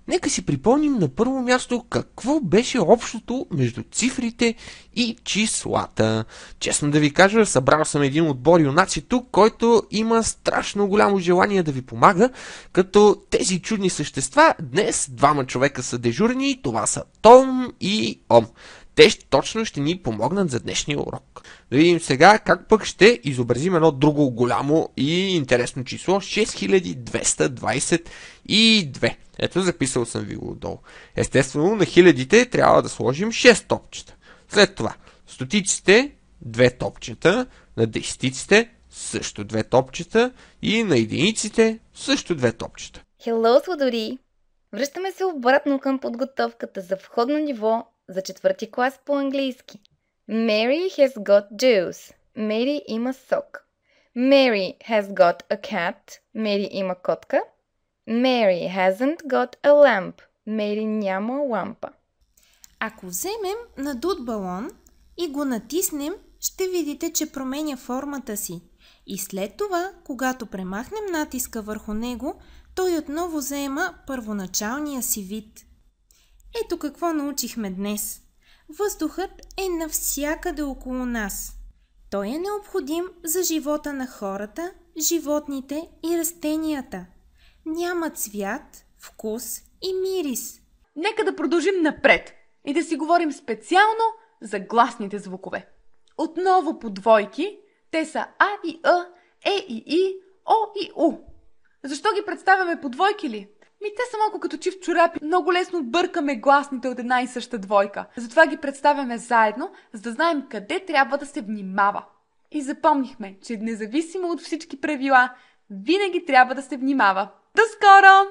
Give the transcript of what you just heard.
Нека си припомним на първо място какво беше общото между цифрите и числата. Честно да ви кажа, събрал съм един отбор юнаци тук, който има страшно голямо желание да ви помага, като тези чудни същества днес двама човека са дежурни, това са Том и Ом. Те точно ще ни помогнат за днешния урок. Да видим сега как пък ще изобразим едно друго голямо и интересно число 6222. Ето, записал съм ви го отдолу. Естествено, на хилядите трябва да сложим 6 топчета. След това, стотиците 2 топчета, на десетиците също 2 топчета и на единиците също 2 топчета. Hello, сладори! Връщаме се обратно към подготовката за входно ниво за 4 клас по английски. Mary has got juice. Мери има сок. Mary has got a cat. Мери има котка. Mary hasn't got a lamp. Мери няма лампа. Ако вземем надут балон и го натиснем, ще видите, че променя формата си. И след това, когато премахнем натиска върху него, той отново заема първоначалния си вид. Ето какво научихме днес. Въздухът е навсякъде около нас. Той е необходим за живота на хората, животните и растенията. Няма цвят, вкус и мирис. Нека да продължим напред и да си говорим специално за гласните звукове. Отново по двойки, те са А и Е, Е и И, О и У. Защо ги представяме по двойки ли? Те са малко като чифт чорапи. Много лесно бъркаме гласните от една и съща двойка. Затова ги представяме заедно, за да знаем къде трябва да се внимава. И запомнихме, че независимо от всички правила, винаги трябва да се внимава. До скоро!